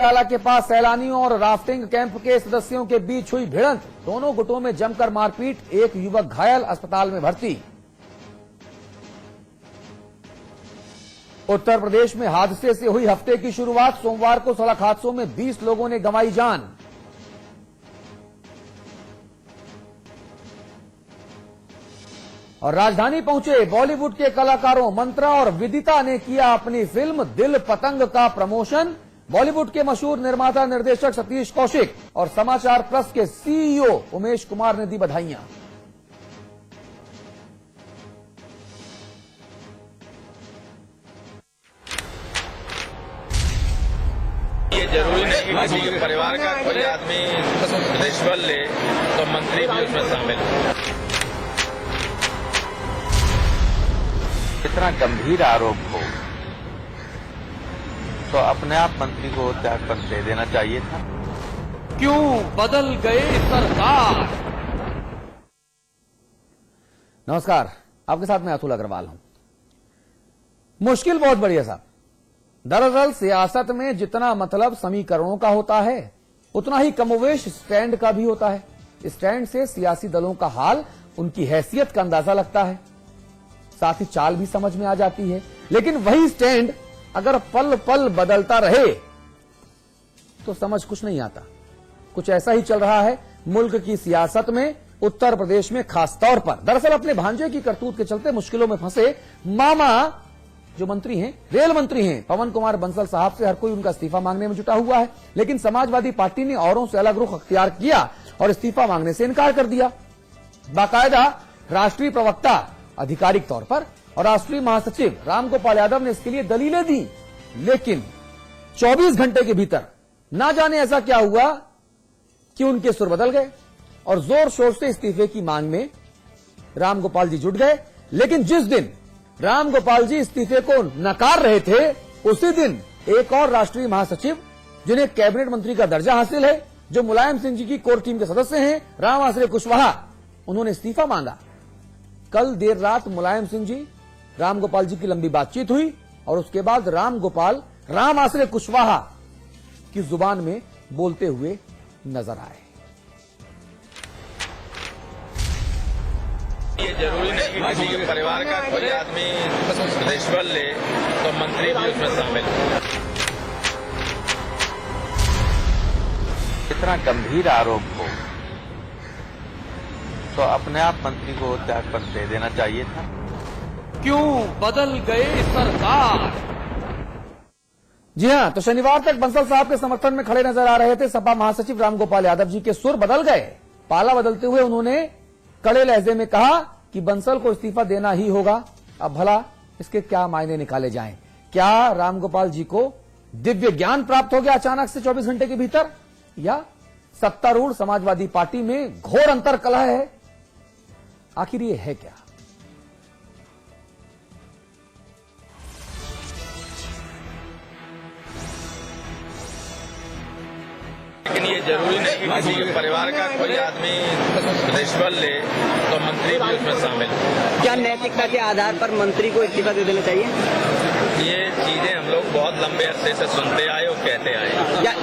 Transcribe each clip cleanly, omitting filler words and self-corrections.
ताला के पास सैलानियों और राफ्टिंग कैंप के सदस्यों के बीच हुई भिड़ंत, दोनों गुटों में जमकर मारपीट, एक युवक घायल, अस्पताल में भर्ती। उत्तर प्रदेश में हादसे से हुई हफ्ते की शुरुआत, सोमवार को सड़क हादसों में 20 लोगों ने गंवाई जान। और राजधानी पहुंचे बॉलीवुड के कलाकारों, मंत्रा और विदिता ने किया अपनी फिल्म दिल पतंग का प्रमोशन। बॉलीवुड के मशहूर निर्माता निर्देशक सतीश कौशिक और समाचार प्लस के सीईओ उमेश कुमार ने दी बधाइयां। ये जरूरी नहीं कि किसी के परिवार का कोई आदमी रिश्वत ले तो मंत्री भी उसमें शामिल हो। इतना गंभीर आरोप हो तो अपने आप मंत्री को त्याग पत्र दे देना चाहिए था। क्यों बदल गए सरकार? नमस्कार, आपके साथ मैं अतुल अग्रवाल हूं। मुश्किल बहुत बड़ी है साहब। दरअसल सियासत में जितना मतलब समीकरणों का होता है, उतना ही कमोवेश स्टैंड का भी होता है। स्टैंड से सियासी दलों का हाल, उनकी हैसियत का अंदाजा लगता है, साथ ही चाल भी समझ में आ जाती है। लेकिन वही स्टैंड अगर पल पल बदलता रहे तो समझ कुछ नहीं आता। कुछ ऐसा ही चल रहा है मुल्क की सियासत में, उत्तर प्रदेश में खास तौर पर। दरअसल अपने भांजे की करतूत के चलते मुश्किलों में फंसे मामा जो मंत्री हैं, रेल मंत्री हैं, पवन कुमार बंसल साहब से हर कोई उनका इस्तीफा मांगने में जुटा हुआ है। लेकिन समाजवादी पार्टी ने औरों से अलग रुख अख्तियार किया और इस्तीफा मांगने से इनकार कर दिया। बाकायदा राष्ट्रीय प्रवक्ता आधिकारिक तौर पर और राष्ट्रीय महासचिव रामगोपाल यादव ने इसके लिए दलीलें दी। लेकिन 24 घंटे के भीतर ना जाने ऐसा क्या हुआ कि उनके सुर बदल गए और जोर शोर से इस्तीफे की मांग में रामगोपाल जी जुट गए। लेकिन जिस दिन रामगोपाल जी इस्तीफे को नकार रहे थे, उसी दिन एक और राष्ट्रीय महासचिव जिन्हें कैबिनेट मंत्री का दर्जा हासिल है, जो मुलायम सिंह जी की कोर टीम के सदस्य हैं, राम आश्रय कुशवाहा, उन्होंने इस्तीफा मांगा। कल देर रात मुलायम सिंह जी, रामगोपाल जी की लंबी बातचीत हुई और उसके बाद रामगोपाल राम आश्रय कुशवाहा की जुबान में बोलते हुए नजर आए। ये जरूरी नहीं कि किसी के परिवार का कोई आदमी रिश्वत ले तो मंत्री भी उसमें शामिल हो। इतना गंभीर आरोप हो तो अपने आप मंत्री को त्याग पत्र दे देना चाहिए था। क्यों बदल गए सरकार? जी हां, तो शनिवार तक बंसल साहब के समर्थन में खड़े नजर आ रहे थे सपा महासचिव रामगोपाल यादव जी के सुर बदल गए। पाला बदलते हुए उन्होंने कड़े लहजे में कहा कि बंसल को इस्तीफा देना ही होगा। अब भला इसके क्या मायने निकाले जाएं? क्या रामगोपाल जी को दिव्य ज्ञान प्राप्त हो गया अचानक से 24 घंटे के भीतर, या सत्तारूढ़ समाजवादी पार्टी में घोर अंतर कलह है? आखिर ये है क्या? लेकिन ये जरूरी नहीं कि किसी के परिवार का कोई आदमी रिश्वत ले तो मंत्री भी उसमें शामिल हो। क्या नैतिकता के आधार पर मंत्री को इस्तीफा दे देना चाहिए? ये चीजें हम लोग बहुत लंबे अरसे से सुनते आए और कहते आए। क्या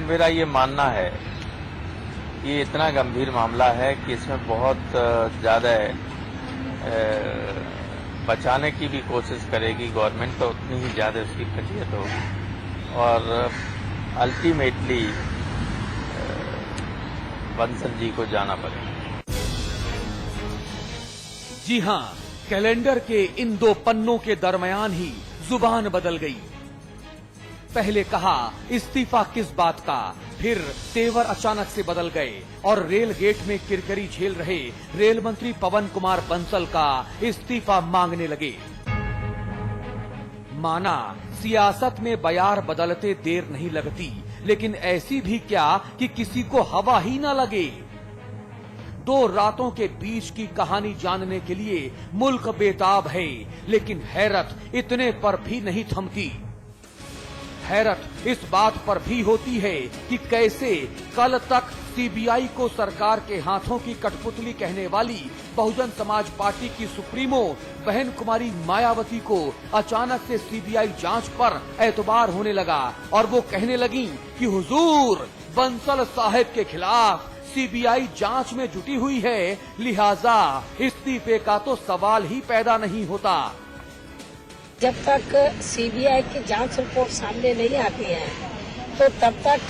मेरा ये मानना है ये इतना गंभीर मामला है कि इसमें बहुत ज्यादा बचाने की भी कोशिश करेगी गवर्नमेंट, तो उतनी ही ज्यादा उसकी फजीयत होगी और अल्टीमेटली बंसल जी को जाना पड़ेगा। जी हां, कैलेंडर के इन दो पन्नों के दरमियान ही जुबान बदल गई। पहले कहा इस्तीफा किस बात का, फिर तेवर अचानक से बदल गए और रेल गेट में किरकिरी झेल रहे रेल मंत्री पवन कुमार बंसल का इस्तीफा मांगने लगे। माना सियासत में बयार बदलते देर नहीं लगती, लेकिन ऐसी भी क्या कि किसी को हवा ही ना लगे। दो रातों के बीच की कहानी जानने के लिए मुल्क बेताब है, लेकिन हैरत इतने पर भी नहीं थमती। हैरत इस बात पर भी होती है कि कैसे कल तक सीबीआई को सरकार के हाथों की कठपुतली कहने वाली बहुजन समाज पार्टी की सुप्रीमो बहन कुमारी मायावती को अचानक से सीबीआई जांच पर एतबार होने लगा और वो कहने लगी कि हुजूर बंसल साहब के खिलाफ सीबीआई जांच में जुटी हुई है, लिहाजा इस्तीफे का तो सवाल ही पैदा नहीं होता। जब तक सीबीआई की जांच रिपोर्ट सामने नहीं आती है तो तब तक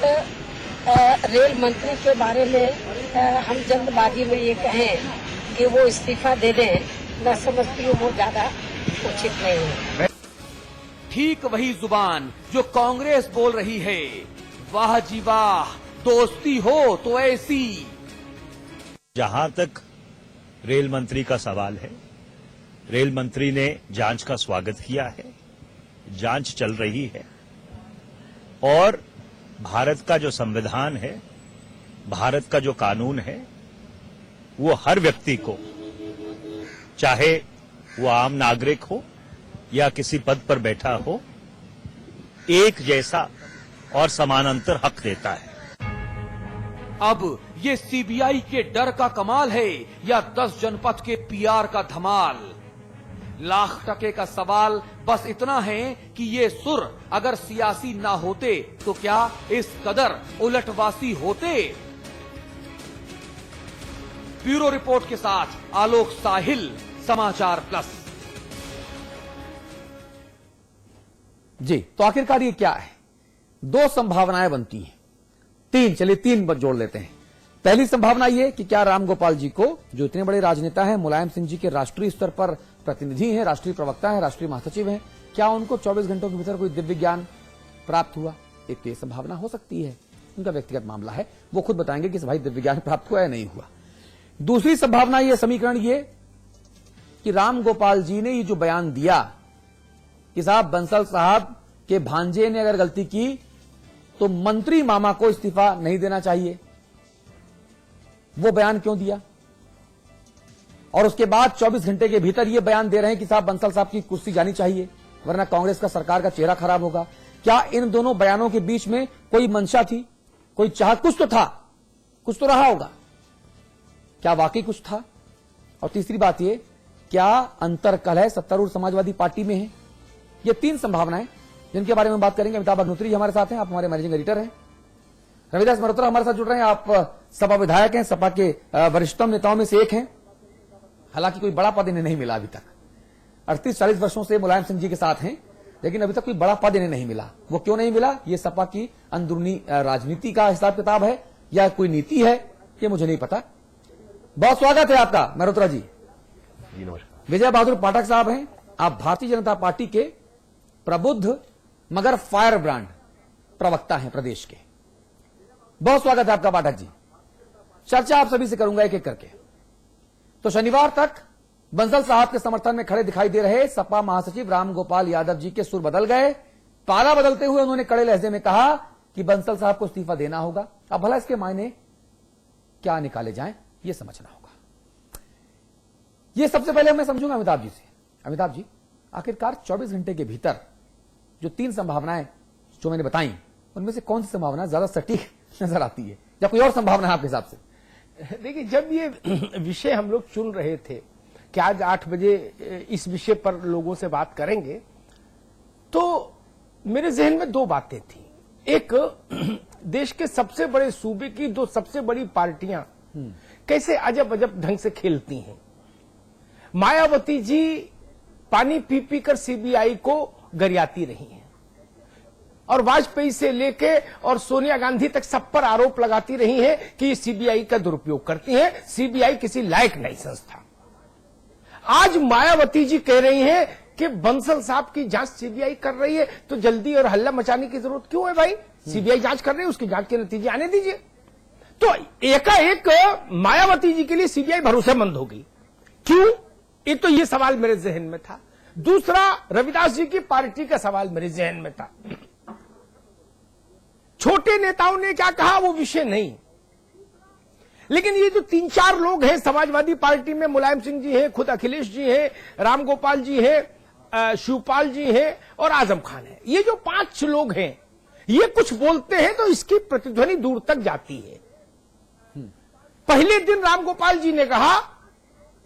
रेल मंत्री के बारे में हम जल्दबाजी में ये कहें कि वो इस्तीफा दे दें, मैं समझती हूँ वो ज्यादा उचित नहीं है। ठीक वही जुबान जो कांग्रेस बोल रही है, वाह जी वाह, दोस्ती हो तो ऐसी। जहां तक रेल मंत्री का सवाल है, रेल मंत्री ने जांच का स्वागत किया है, जांच चल रही है और भारत का जो संविधान है, भारत का जो कानून है, वो हर व्यक्ति को, चाहे वो आम नागरिक हो या किसी पद पर बैठा हो, एक जैसा और समानांतर हक देता है। अब ये सीबीआई के डर का कमाल है या 10 जनपद के पीआर का धमाल? लाख टके का सवाल बस इतना है कि ये सुर अगर सियासी ना होते तो क्या इस कदर उलटवासी होते? ब्यूरो रिपोर्ट के साथ आलोक साहिल, समाचार प्लस। जी, तो आखिरकार ये क्या है? 2 संभावनाएं बनती हैं, 3, चलिए 3 जोड़ लेते हैं। पहली संभावना ये कि क्या राम गोपाल जी को, जो इतने बड़े राजनेता हैं, मुलायम सिंह जी के राष्ट्रीय स्तर पर प्रतिनिधि हैं, राष्ट्रीय प्रवक्ता हैं, राष्ट्रीय महासचिव हैं, क्या उनको 24 घंटों के भीतर कोई दिव्य ज्ञान प्राप्त हुआ? एक तो ये संभावना हो सकती है, उनका व्यक्तिगत मामला है, वो खुद बताएंगे कि भाई दिव्य ज्ञान प्राप्त हुआ या नहीं हुआ। दूसरी संभावना ये, समीकरण ये कि राम गोपाल जी ने ये जो बयान दिया कि साहब बंसल साहब के भांजे ने अगर गलती की तो मंत्री मामा को इस्तीफा नहीं देना चाहिए, वो बयान क्यों दिया? और उसके बाद 24 घंटे के भीतर ये बयान दे रहे हैं कि साहब बंसल साहब की कुर्सी जानी चाहिए वरना कांग्रेस का, सरकार का चेहरा खराब होगा। क्या इन दोनों बयानों के बीच में कोई मंशा थी, कोई चाह? कुछ तो था, कुछ तो रहा होगा। क्या वाकई कुछ था? और तीसरी बात ये, क्या अंतरकलह सत्तारूढ़ समाजवादी पार्टी में है? ये 3 संभावनाएं जिनके बारे में बात करेंगे। अमिताभ अग्निहोत्री हमारे साथ हैं, आप हमारे मैनेजिंग एडिटर हैं। रविदास मल्होत्रा हमारे साथ जुड़ रहे हैं, आप सपा विधायक हैं, सपा के वरिष्ठतम नेताओं में से एक हैं। हालांकि कोई बड़ा पद इन्हें नहीं मिला अभी तक, 38-40 वर्षों से मुलायम सिंह जी के साथ हैं, लेकिन अभी तक कोई बड़ा पद इन्हें नहीं मिला। वो क्यों नहीं मिला? ये सपा की अंदरूनी राजनीति का हिसाब किताब है या कोई नीति है, ये मुझे नहीं पता। बहुत स्वागत है आपका मल्होत्रा जी। नमस्कार। विजय बहादुर पाठक साहब हैं, आप भारतीय जनता पार्टी के प्रबुद्ध मगर फायर ब्रांड प्रवक्ता हैं प्रदेश के। बहुत स्वागत है आपका पाठक जी। चर्चा आप सभी से करूंगा एक एक करके। तो शनिवार तक बंसल साहब के समर्थन में खड़े दिखाई दे रहे सपा महासचिव राम गोपाल यादव जी के सुर बदल गए। पाला बदलते हुए उन्होंने कड़े लहजे में कहा कि बंसल साहब को इस्तीफा देना होगा। अब भला इसके मायने क्या निकाले जाएं, यह समझना होगा। यह सबसे पहले मैं समझूंगा अमिताभ जी से। अमिताभ जी, आखिरकार 24 घंटे के भीतर जो 3 संभावनाएं जो मैंने बताई, उनमें से कौन सी संभावना ज्यादा सटीक नजर आती है, या कोई और संभावना है आपके हिसाब से? देखिए, जब ये विषय हम लोग चुन रहे थे कि आज 8 बजे इस विषय पर लोगों से बात करेंगे, तो मेरे जहन में 2 बातें थी। एक, देश के सबसे बड़े सूबे की 2 सबसे बड़ी पार्टियां कैसे अजब अजब ढंग से खेलती हैं। मायावती जी पानी पी पी कर सीबीआई को गरियाती रही हैं और वाजपेयी से लेके और सोनिया गांधी तक सब पर आरोप लगाती रही हैं कि सीबीआई का दुरुपयोग करती हैं, सीबीआई किसी लायक नहीं संस्था। आज मायावती जी कह रही हैं कि बंसल साहब की जांच सीबीआई कर रही है, तो जल्दी और हल्ला मचाने की जरूरत क्यों है भाई? सीबीआई जांच कर रही है, उसकी जांच के नतीजे आने दीजिए। तो एकाएक मायावती जी के लिए सीबीआई भरोसेमंद होगी, क्यों? एक तो ये सवाल मेरे जहन में था। दूसरा, रविदास जी की पार्टी का सवाल मेरे जहन में था। छोटे नेताओं ने क्या कहा वो विषय नहीं, लेकिन ये जो 3-4 लोग हैं समाजवादी पार्टी में, मुलायम सिंह जी हैं, खुद अखिलेश जी हैं, रामगोपाल जी हैं, शिवपाल जी हैं और आजम खान है, ये जो 5 लोग हैं, ये कुछ बोलते हैं तो इसकी प्रतिध्वनि दूर तक जाती है। पहले दिन रामगोपाल जी ने कहा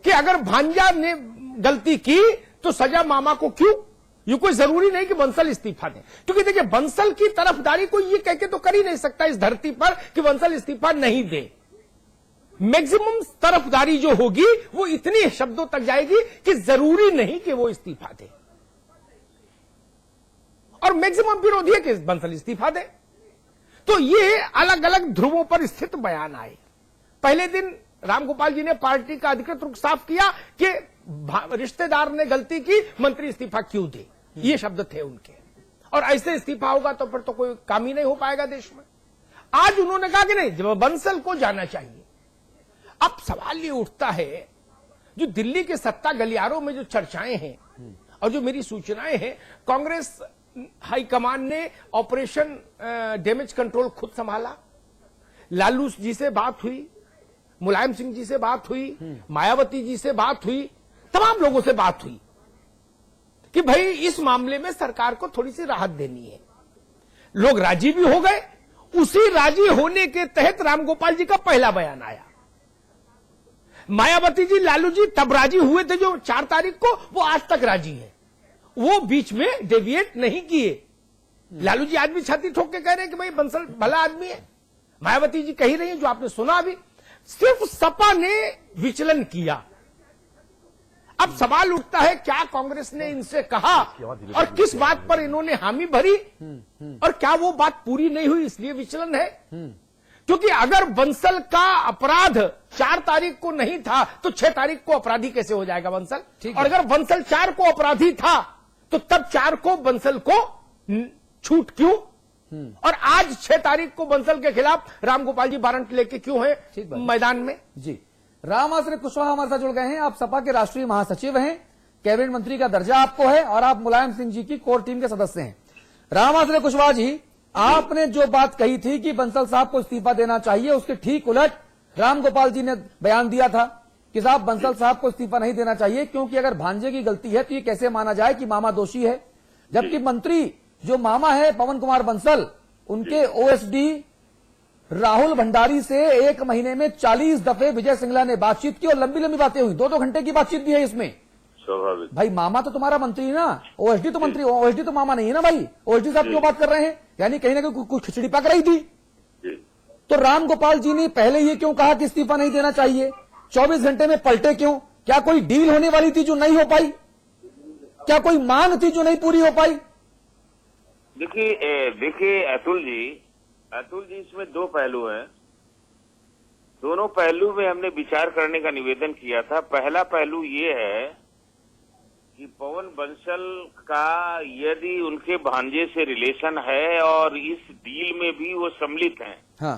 कि अगर भांजा ने गलती की तो सजा मामा को क्यों? ये कोई जरूरी नहीं कि बंसल इस्तीफा दे, क्योंकि देखिए बंसल की तरफदारी कोई ये कह के तो कर ही नहीं सकता इस धरती पर कि बंसल इस्तीफा नहीं दे। मैक्सिमम तरफदारी जो होगी वो इतनी शब्दों तक जाएगी कि जरूरी नहीं कि वो इस्तीफा दे, और मैक्सिमम विरोधी है कि बंसल इस्तीफा दे। तो ये अलग अलग ध्रुवों पर स्थित बयान आए। पहले दिन रामगोपाल जी ने पार्टी का अधिकृत रुख साफ किया कि रिश्तेदार ने गलती की, मंत्री इस्तीफा क्यों दे, ये शब्द थे उनके, और ऐसे इस्तीफा होगा तो फिर तो कोई काम ही नहीं हो पाएगा देश में। आज उन्होंने कहा कि नहीं, बंसल को जाना चाहिए। अब सवाल ये उठता है, जो दिल्ली के सत्ता गलियारों में जो चर्चाएं हैं और जो मेरी सूचनाएं हैं, कांग्रेस हाईकमान ने ऑपरेशन डैमेज कंट्रोल खुद संभाला, लालू जी से बात हुई, मुलायम सिंह जी से बात हुई, मायावती जी से बात हुई, तमाम लोगों से बात हुई कि भाई इस मामले में सरकार को थोड़ी सी राहत देनी है। लोग राजी भी हो गए। उसी राजी होने के तहत रामगोपाल जी का पहला बयान आया। मायावती जी, लालू जी तब राजी हुए थे जो 4 तारीख को, वो आज तक राजी है, वो बीच में डेविएट नहीं किए। लालू जी आज भी छाती ठोक के कह रहे हैं कि भाई बंसल भला आदमी है। मायावती जी कही रही है, जो आपने सुना अभी। सिर्फ सपा ने विचलन किया। अब सवाल उठता है, क्या कांग्रेस ने इनसे कहा और किस बात पर इन्होंने हामी भरी, और क्या वो बात पूरी नहीं हुई इसलिए विचलन है? क्योंकि अगर बंसल का अपराध 4 तारीख को नहीं था तो 6 तारीख को अपराधी कैसे हो जाएगा बंसल? और अगर बंसल 4 को अपराधी था तो तब 4 को बंसल को छूट क्यों? और आज 6 तारीख को बंसल के खिलाफ रामगोपाल जी वारंट लेके क्यों है मैदान में? जी, रामाश्रय कुशवाहा हमारे साथ जुड़ गए हैं। आप सपा के राष्ट्रीय महासचिव हैं, कैबिनेट मंत्री का दर्जा आपको है, और आप मुलायम सिंह जी की कोर टीम के सदस्य हैं। रामाश्रय कुशवाहा जी, आपने जो बात कही थी कि बंसल साहब को इस्तीफा देना चाहिए, उसके ठीक उलट रामगोपाल जी ने बयान दिया था कि साहब बंसल साहब को इस्तीफा नहीं देना चाहिए, क्योंकि अगर भांजे की गलती है तो ये कैसे माना जाए कि मामा दोषी है, जबकि मंत्री जो मामा है पवन कुमार बंसल, उनके ओएसडी राहुल भंडारी से 1 महीने में 40 दफे विजय सिंगला ने बातचीत की, और लंबी लंबी बातें हुई, 2-2 घंटे की बातचीत भी है इसमें। स्वाभाविक भाई मामा तो तुम्हारा मंत्री ना, ओएसडी तो मंत्री, ओएसडी तो मामा नहीं है ना भाई। ओएसडी साहब क्यों बात कर रहे हैं? यानी कहीं ना कहीं कुछ खिचड़ी पक रही थी। तो रामगोपाल जी ने पहले ये क्यों कहा कि इस्तीफा नहीं देना चाहिए? 24 घंटे में पलटे क्यों? क्या कोई डील होने वाली थी जो नहीं हो पाई? क्या कोई मांग थी जो नहीं पूरी हो पाई? देखिए अतुल जी इसमें 2 पहलू हैं। दोनों पहलू में हमने विचार करने का निवेदन किया था। पहला पहलू ये है कि पवन बंसल का यदि उनके भांजे से रिलेशन है और इस डील में भी वो सम्मिलित हैं, हाँ,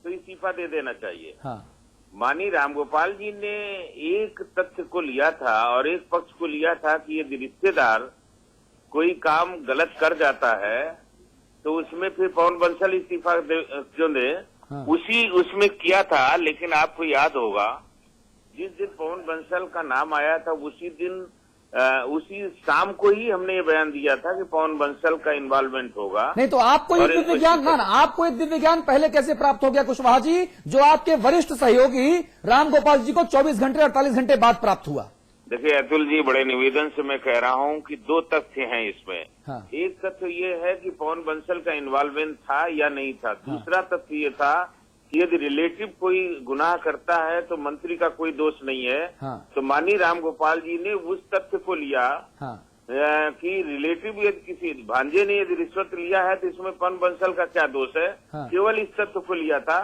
तो इस्तीफा दे देना चाहिए। हाँ, माननीय रामगोपाल जी ने एक तथ्य को लिया था और एक पक्ष को लिया था कि यदि रिश्तेदार कोई काम गलत कर जाता है तो उसमें फिर पवन बंसल इस्तीफा जो दे, हाँ, उसमें किया था। लेकिन आपको याद होगा जिस दिन पवन बंसल का नाम आया था उसी शाम को ही हमने ये बयान दिया था कि पवन बंसल का इन्वॉल्वमेंट होगा। नहीं तो आपको ये दिव्य ज्ञान, आपको एक दिव्य ज्ञान पहले कैसे प्राप्त हो गया कुशवाहा जी, जो आपके वरिष्ठ सहयोगी रामगोपाल जी को 24 घंटे 48 घंटे बाद प्राप्त हुआ? देखिए अतुल जी, बड़े निवेदन से मैं कह रहा हूं कि 2 तथ्य हैं इसमें। हाँ, एक तथ्य ये है कि पवन बंसल का इन्वॉल्वमेंट था या नहीं था। दूसरा तथ्य ये था कि यदि रिलेटिव कोई गुनाह करता है तो मंत्री का कोई दोष नहीं है। हाँ, तो माननीय रामगोपाल जी ने उस तथ्य को लिया, हाँ, कि रिलेटिव यदि किसी भांजे ने यदि रिश्वत लिया है तो इसमें पवन बंसल का क्या दोष है। हाँ, केवल इस तथ्य को लिया था।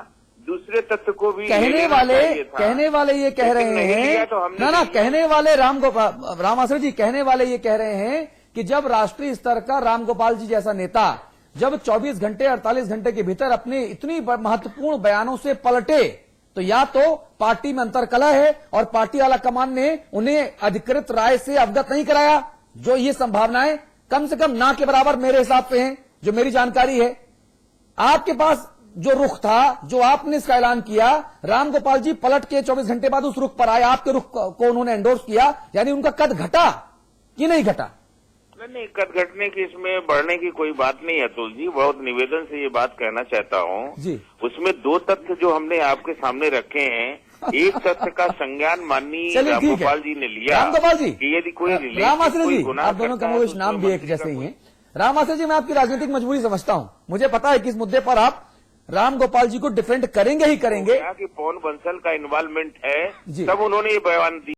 दूसरे तथ्य को भी कहने वाले ये कह रहे हैं, तो ना कहने वाले रामाश्रय जी कहने वाले ये कह रहे हैं कि जब राष्ट्रीय स्तर का रामगोपाल जी जैसा नेता जब 24 घंटे 48 घंटे के भीतर अपने इतनी महत्वपूर्ण बयानों से पलटे, तो या तो पार्टी में अंतरकलह है और पार्टी आला कमान ने उन्हें अधिकृत राय से अवगत नहीं कराया, जो ये संभावनाएं कम से कम ना के बराबर मेरे हिसाब से हैं, जो मेरी जानकारी है। आपके पास जो रुख था, जो आपने इसका ऐलान किया, रामगोपाल जी पलट के 24 घंटे बाद उस रुख पर आए, आपके रुख को उन्होंने एंडोर्स किया, यानी उनका कद घटा कि नहीं घटा? नहीं, कद घटने की इसमें बढ़ने की कोई बात नहीं है अतुल जी। बहुत निवेदन से ये बात कहना चाहता हूँ। उसमें 2 तथ्य जो हमने आपके सामने रखे हैं, एक तथ्य का संज्ञान माननीय चलिए ठीक है रामगोपाल जी ने लिया रामगोपाल जी कि यदि कोई राम आश्रय कोई जी गुनाह आप दोनों करता है कमोवेश तो नाम उसमें भी एक मंत्री का जैसे ही कोई- हैं। राम आश्रय जी मैं आपकी राजनीतिक मजबूरी समझता हूं, मुझे पता है कि इस मुद्दे पर आप राम गोपाल जी को डिफेंड करेंगे ही करेंगे। कि पवन बंसल का इन्वॉल्वमेंट है जी। तब उन्होंने ये बयान दिया।